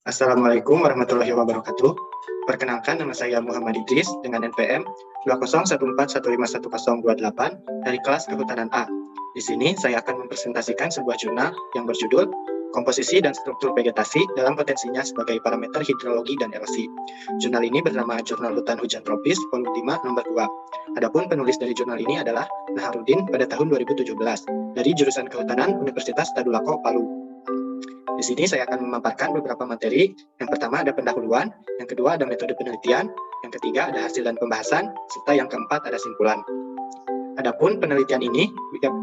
Assalamualaikum warahmatullahi wabarakatuh. Perkenalkan, nama saya Muhammad Idris dengan NPM 20141511028 dari kelas Kehutanan A. Di sini saya akan mempresentasikan sebuah jurnal yang berjudul Komposisi dan Struktur Vegetasi dalam Potensinya sebagai Parameter Hidrologi dan Erosi. Jurnal ini bernama Jurnal Hutan Hujan Tropis Volume 5 nomor 2. Adapun penulis dari jurnal ini adalah Naharudin pada tahun 2017 dari jurusan Kehutanan Universitas Tadulako, Palu. Di sini saya akan memaparkan beberapa materi. Yang pertama ada pendahuluan, yang kedua ada metode penelitian, yang ketiga ada hasil dan pembahasan, serta yang keempat ada simpulan. Adapun penelitian ini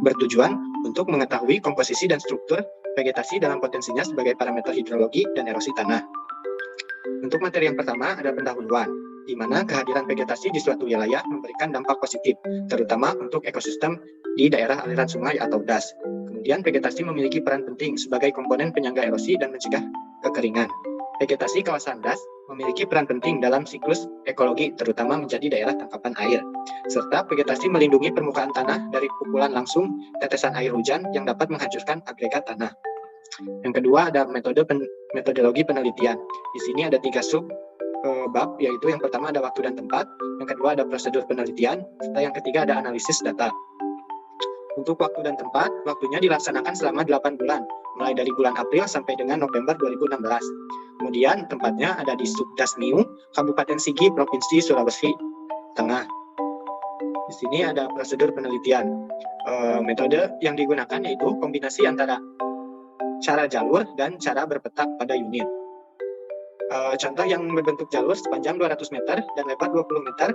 bertujuan untuk mengetahui komposisi dan struktur vegetasi dalam potensinya sebagai parameter hidrologi dan erosi tanah. Untuk materi yang pertama ada pendahuluan, di mana kehadiran vegetasi di suatu wilayah memberikan dampak positif, terutama untuk ekosistem di daerah aliran sungai atau das. Kemudian vegetasi memiliki peran penting sebagai komponen penyangga erosi dan mencegah kekeringan. Vegetasi kawasan das memiliki peran penting dalam siklus ekologi, terutama menjadi daerah tangkapan air. Serta vegetasi melindungi permukaan tanah dari pukulan langsung tetesan air hujan yang dapat menghancurkan agregat tanah. Yang kedua ada metodologi penelitian. Di sini ada 3 bab, yaitu yang pertama ada waktu dan tempat, yang kedua ada prosedur penelitian, serta yang ketiga ada analisis data. Untuk waktu dan tempat, waktunya dilaksanakan selama 8 bulan, mulai dari bulan April sampai dengan November 2016. Kemudian tempatnya ada di Subdas Niu, Kabupaten Sigi, Provinsi Sulawesi Tengah. Di sini ada prosedur penelitian. Metode yang digunakan yaitu kombinasi antara cara jalur dan cara berpetak pada unit. Contoh yang berbentuk jalur sepanjang 200 meter dan lebar 20 meter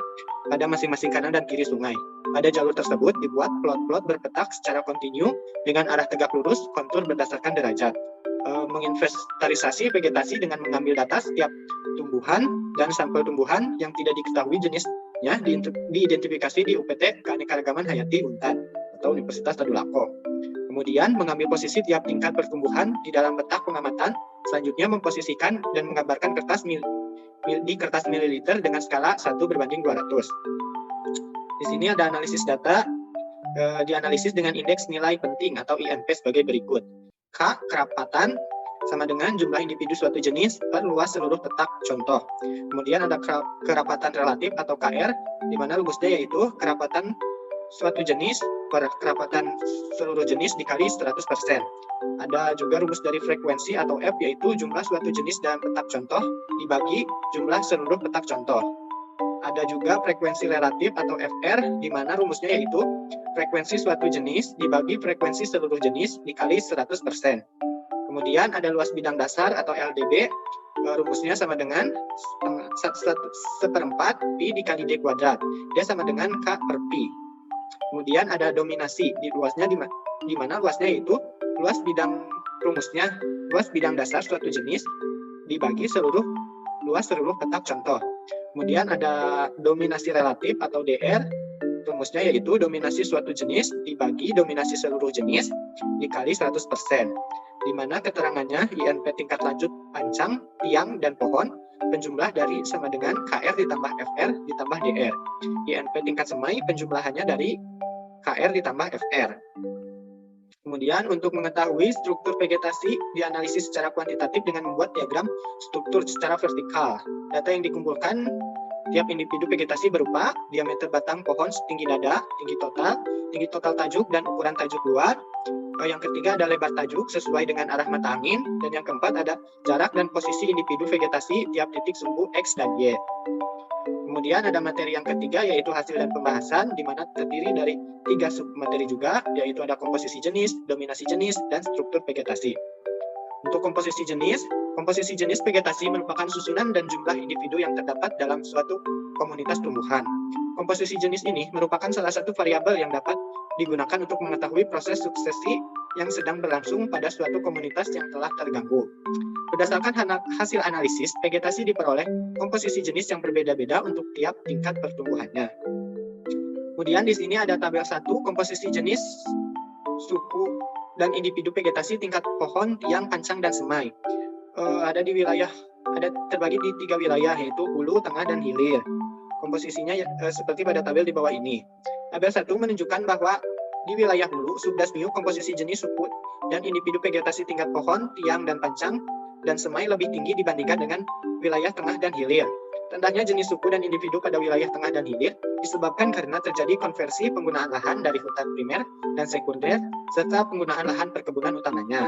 pada masing-masing kanan dan kiri sungai. Pada jalur tersebut dibuat plot-plot berpetak secara kontinu dengan arah tegak lurus, kontur berdasarkan derajat. Menginventarisasi vegetasi dengan mengambil data setiap tumbuhan dan sampel tumbuhan yang tidak diketahui jenisnya diidentifikasi di UPT Keanekaragaman Hayati Untan atau Universitas Tadulako. Kemudian mengambil posisi tiap tingkat pertumbuhan di dalam petak pengamatan. Selanjutnya memposisikan dan menggambarkan kertas mililiter dengan skala 1:200. Di sini ada analisis data, dianalisis dengan indeks nilai penting atau INP sebagai berikut. K, kerapatan, sama dengan jumlah individu suatu jenis per luas seluruh petak contoh. Kemudian ada kerapatan relatif atau KR, di mana rumusnya yaitu kerapatan suatu jenis per kerapatan seluruh jenis dikali 100%. Ada juga rumus dari frekuensi atau F, yaitu jumlah suatu jenis dalam petak contoh dibagi jumlah seluruh petak contoh. Ada juga frekuensi relatif atau FR, di mana rumusnya yaitu frekuensi suatu jenis dibagi frekuensi seluruh jenis dikali 100%. Kemudian ada luas bidang dasar atau LDB, rumusnya sama dengan 1/4 Pi dikali D kuadrat. Dia sama dengan K per Pi. Kemudian ada dominasi, di mana luasnya itu luas bidang dasar suatu jenis dibagi luas seluruh petak contoh. Kemudian ada dominasi relatif atau DR, rumusnya yaitu dominasi suatu jenis dibagi dominasi seluruh jenis dikali 100%, di mana keterangannya INP tingkat lanjut pancang, tiang, dan pohon penjumlah dari sama dengan KR ditambah FR ditambah DR. INP tingkat semai penjumlahannya dari KR ditambah FR. Kemudian untuk mengetahui struktur vegetasi dianalisis secara kuantitatif dengan membuat diagram struktur secara vertikal. Data yang dikumpulkan tiap individu vegetasi berupa diameter batang pohon setinggi dada, tinggi total tajuk dan ukuran tajuk luar. Yang ketiga ada lebar tajuk sesuai dengan arah mata angin, dan yang keempat ada jarak dan posisi individu vegetasi tiap titik sumbu X dan Y. Kemudian ada materi yang ketiga yaitu hasil dan pembahasan, di mana terdiri dari 3 submateri juga, yaitu ada komposisi jenis, dominasi jenis, dan struktur vegetasi. Untuk komposisi jenis vegetasi merupakan susunan dan jumlah individu yang terdapat dalam suatu komunitas tumbuhan. Komposisi jenis ini merupakan salah satu variabel yang dapat digunakan untuk mengetahui proses suksesi yang sedang berlangsung pada suatu komunitas yang telah terganggu. Berdasarkan hasil analisis, vegetasi diperoleh komposisi jenis yang berbeda-beda untuk tiap tingkat pertumbuhannya. Kemudian di sini ada tabel 1, komposisi jenis, suku, dan individu vegetasi tingkat pohon, tiang, pancang, dan semai. Ada terbagi di 3 wilayah, yaitu hulu, tengah, dan hilir. Komposisinya seperti pada tabel di bawah ini. Tabel 1 menunjukkan bahwa di wilayah hulu, Subdas Niu, komposisi jenis, suku, dan individu vegetasi tingkat pohon, tiang, dan pancang dan semai lebih tinggi dibandingkan dengan wilayah tengah dan hilir. Rendahnya jenis suku dan individu pada wilayah tengah dan hilir disebabkan karena terjadi konversi penggunaan lahan dari hutan primer dan sekunder serta penggunaan lahan perkebunan utamanya.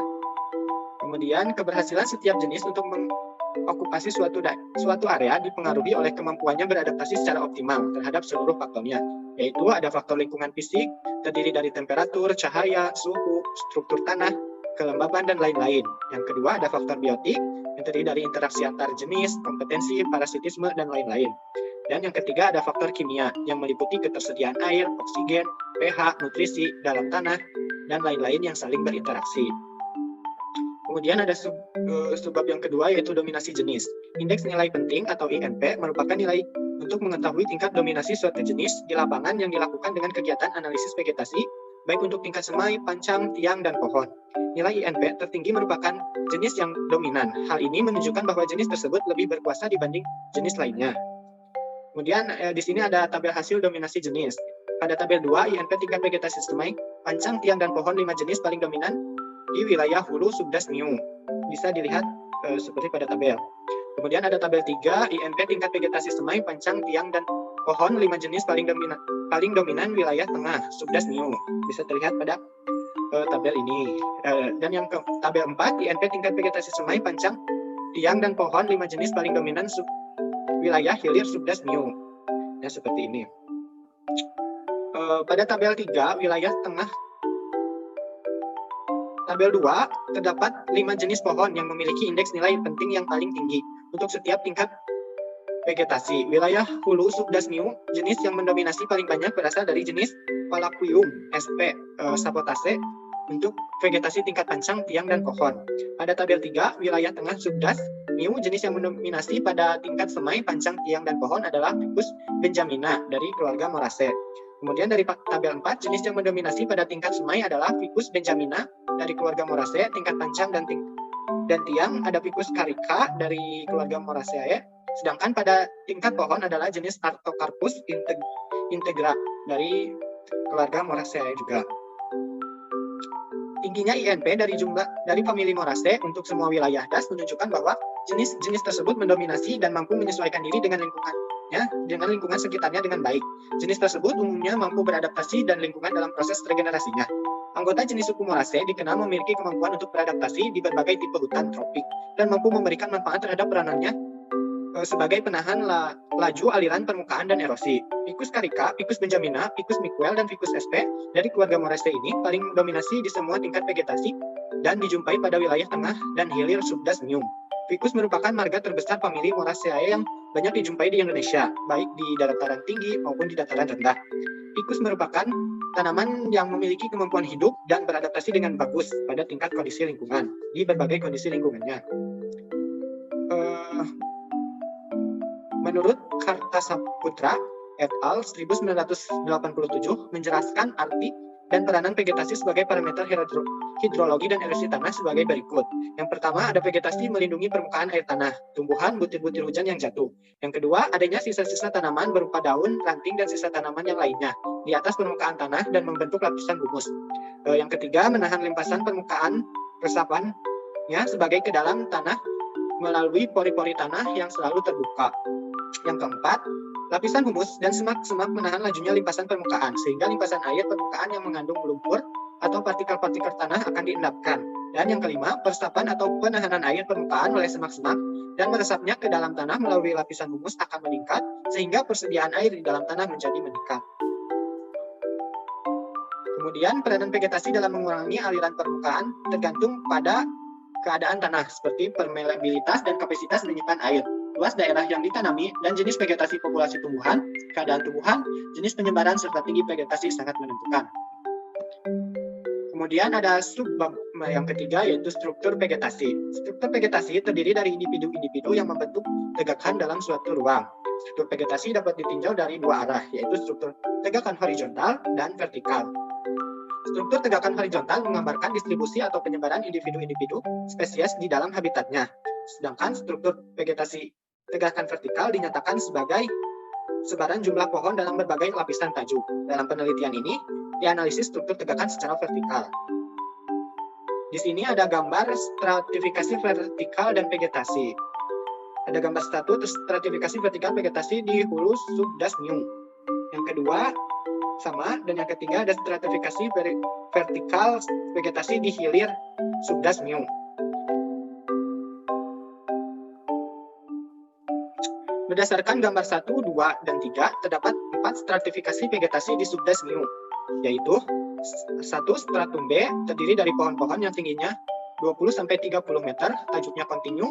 Kemudian keberhasilan setiap jenis untuk mengokupasi suatu area dipengaruhi oleh kemampuannya beradaptasi secara optimal terhadap seluruh faktornya, yaitu ada faktor lingkungan fisik, terdiri dari temperatur, cahaya, suhu, struktur tanah, kelembaban, dan lain-lain. Yang kedua ada faktor biotik, yang terdiri dari interaksi antar jenis, kompetensi, parasitisme, dan lain-lain. Dan yang ketiga ada faktor kimia, yang meliputi ketersediaan air, oksigen, pH, nutrisi, dalam tanah, dan lain-lain yang saling berinteraksi. Kemudian ada subbab yang kedua, yaitu dominasi jenis. Indeks nilai penting atau INP merupakan nilai untuk mengetahui tingkat dominasi suatu jenis di lapangan yang dilakukan dengan kegiatan analisis vegetasi, baik untuk tingkat semai, pancang, tiang, dan pohon. Nilai INP tertinggi merupakan jenis yang dominan. Hal ini menunjukkan bahwa jenis tersebut lebih berkuasa dibanding jenis lainnya. Kemudian di sini ada tabel hasil dominasi jenis. Pada tabel 2, INP tingkat vegetasi semai, pancang, tiang, dan pohon 5 jenis paling dominan di wilayah hulu subdas New. Bisa dilihat seperti pada tabel. Kemudian ada tabel 3, INP tingkat vegetasi semai, pancang, tiang, dan pohon 5 jenis paling dominan wilayah tengah subdas New. Bisa terlihat pada tabel ini. Dan yang ke tabel 4, INP tingkat vegetasi semai, pancang, tiang, dan pohon 5 jenis paling dominan wilayah hilir subdas New. Ya, seperti ini. Pada tabel 3, wilayah tengah tabel 2, terdapat 5 jenis pohon yang memiliki indeks nilai penting yang paling tinggi untuk setiap tingkat vegetasi. Wilayah hulu subdas New, jenis yang mendominasi paling banyak berasal dari jenis Phalaquium sp. Sapotacea untuk vegetasi tingkat pancang, tiang, dan pohon. Pada tabel 3, wilayah tengah subdas New, jenis yang mendominasi pada tingkat semai, pancang, tiang, dan pohon adalah Ficus benjamina dari keluarga Moraceae. Kemudian dari tabel 4, jenis yang mendominasi pada tingkat semai adalah Ficus benjamina dari keluarga Moraceae, tingkat pancang dan tiang ada Ficus carica dari keluarga Moraceae, sedangkan pada tingkat pohon adalah jenis Artocarpus integra dari keluarga Moraceae juga. Tingginya INP dari famili Moraceae untuk semua wilayah das menunjukkan bahwa jenis-jenis tersebut mendominasi dan mampu menyesuaikan diri dengan lingkungan sekitarnya dengan baik. Jenis tersebut umumnya mampu beradaptasi dan lingkungan dalam proses regenerasinya. Anggota jenis suku Moraceae dikenal memiliki kemampuan untuk beradaptasi di berbagai tipe hutan tropik dan mampu memberikan manfaat terhadap peranannya sebagai penahan laju aliran permukaan dan erosi. Ficus carica, Ficus benjamina, Ficus miquel, dan Ficus sp. dari keluarga Moraceae ini paling dominasi di semua tingkat vegetasi dan dijumpai pada wilayah tengah dan hilir subdas New. Ficus merupakan marga terbesar famili Moraceae yang banyak dijumpai di Indonesia, baik di dataran tinggi maupun di dataran rendah. Ficus merupakan tanaman yang memiliki kemampuan hidup dan beradaptasi dengan bagus pada tingkat kondisi lingkungan, di berbagai kondisi lingkungannya. Menurut Kartasaputra et al. 1987 menjelaskan arti dan peranan vegetasi sebagai parameter hidrologi dan erosi tanah sebagai berikut. Yang pertama, ada vegetasi melindungi permukaan air tanah, tumbuhan, butir-butir hujan yang jatuh. Yang kedua, adanya sisa-sisa tanaman berupa daun, ranting, dan sisa tanaman yang lainnya di atas permukaan tanah dan membentuk lapisan humus. Yang ketiga, menahan limpasan permukaan resapannya sebagai ke dalam tanah melalui pori-pori tanah yang selalu terbuka. Yang keempat, lapisan humus dan semak-semak menahan lajunya limpasan permukaan, sehingga limpasan air permukaan yang mengandung lumpur atau partikel-partikel tanah akan diendapkan. Dan yang kelima, peresapan atau penahanan air permukaan oleh semak-semak dan meresapnya ke dalam tanah melalui lapisan humus akan meningkat, sehingga persediaan air di dalam tanah menjadi meningkat. Kemudian, peranan vegetasi dalam mengurangi aliran permukaan tergantung pada keadaan tanah, seperti permeabilitas dan kapasitas menyimpan air, luas daerah yang ditanami, dan jenis vegetasi populasi tumbuhan, keadaan tumbuhan, jenis penyebaran, serta tinggi vegetasi sangat menentukan. Kemudian ada subbab yang ketiga, yaitu struktur vegetasi. Struktur vegetasi terdiri dari individu-individu yang membentuk tegakan dalam suatu ruang. Struktur vegetasi dapat ditinjau dari dua arah, yaitu struktur tegakan horizontal dan vertikal. Struktur tegakan horizontal menggambarkan distribusi atau penyebaran individu-individu spesies di dalam habitatnya. Sedangkan struktur vegetasi tegakan vertikal dinyatakan sebagai sebaran jumlah pohon dalam berbagai lapisan tajuk. Dalam penelitian ini, dianalisis struktur tegakan secara vertikal. Di sini ada gambar stratifikasi vertikal dan vegetasi. Ada gambar stratifikasi vertikal vegetasi di hulu subdas New. Yang kedua sama, dan yang ketiga ada stratifikasi vertikal vegetasi di hilir subdas New. Berdasarkan gambar 1, 2, dan 3, terdapat 4 stratifikasi vegetasi di subdas New, yaitu 1. Stratum B terdiri dari pohon-pohon yang tingginya 20-30 meter, tajuknya kontinu,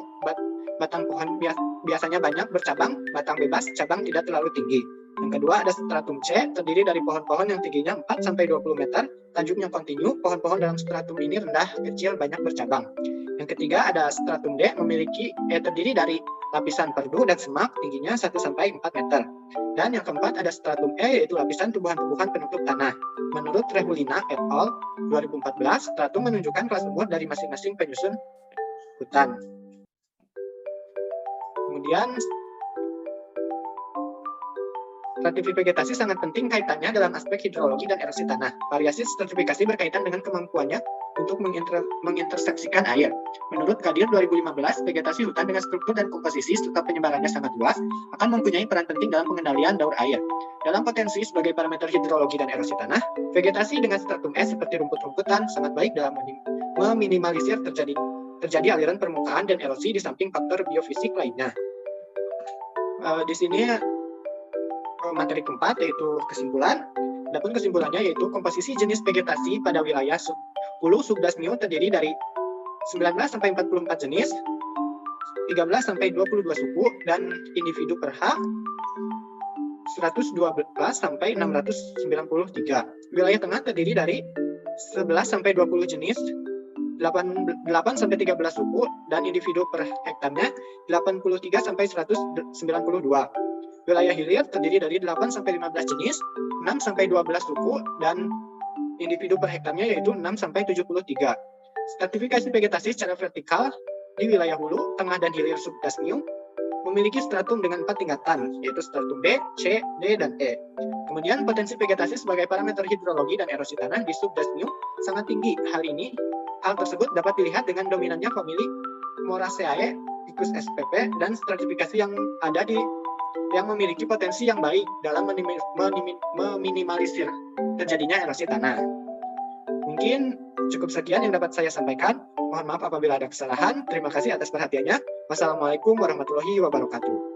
batang pohon biasanya banyak bercabang, batang bebas, cabang tidak terlalu tinggi. Yang kedua ada stratum C terdiri dari pohon-pohon yang tingginya 4-20 meter, tajuknya kontinu, pohon-pohon dalam stratum ini rendah, kecil, banyak bercabang. Yang ketiga ada stratum D terdiri dari lapisan perdu dan semak tingginya 1-4 meter. Dan yang keempat ada stratum E yaitu lapisan tumbuhan-tumbuhan penutup tanah. Menurut Rehulina et al. 2014, stratum menunjukkan kelas umur dari masing-masing penyusun hutan. Kemudian stratifikasi vegetasi sangat penting kaitannya dalam aspek hidrologi dan erosi tanah. Variasi stratifikasi berkaitan dengan kemampuannya untuk menginterseksikan air. Menurut Kadir 2015, vegetasi hutan dengan struktur dan komposisi serta penyebarannya sangat luas akan mempunyai peran penting dalam pengendalian daur air. Dalam potensi sebagai parameter hidrologi dan erosi tanah, vegetasi dengan stratum S seperti rumput-rumputan sangat baik dalam meminimalisir terjadi aliran permukaan dan erosi di samping faktor biofisik lainnya. Di sini materi keempat yaitu kesimpulan. Adapun kesimpulannya yaitu komposisi jenis vegetasi pada wilayah hulu subdas New terdiri dari 19-44 jenis, 13-22 suku, dan individu per H 112-693. Wilayah tengah terdiri dari 11-20 jenis, 8-13 suku, dan individu per hektarnya 83-192. Wilayah hilir terdiri dari 8-15 jenis, 6-12 suku, dan individu per hektarnya yaitu 6-73. Stratifikasi vegetasi secara vertikal di wilayah hulu, tengah, dan hilir subdas New memiliki stratum dengan 4 tingkatan, yaitu stratum B, C, D, dan E. Kemudian potensi vegetasi sebagai parameter hidrologi dan erosi tanah di subdas New sangat tinggi. Hal tersebut dapat dilihat dengan dominannya famili Moraceae, Ficus spp, dan stratifikasi yang memiliki potensi yang baik dalam meminimalisir terjadinya erosi tanah. Mungkin cukup sekian yang dapat saya sampaikan. Mohon maaf apabila ada kesalahan. Terima kasih atas perhatiannya. Wassalamualaikum warahmatullahi wabarakatuh.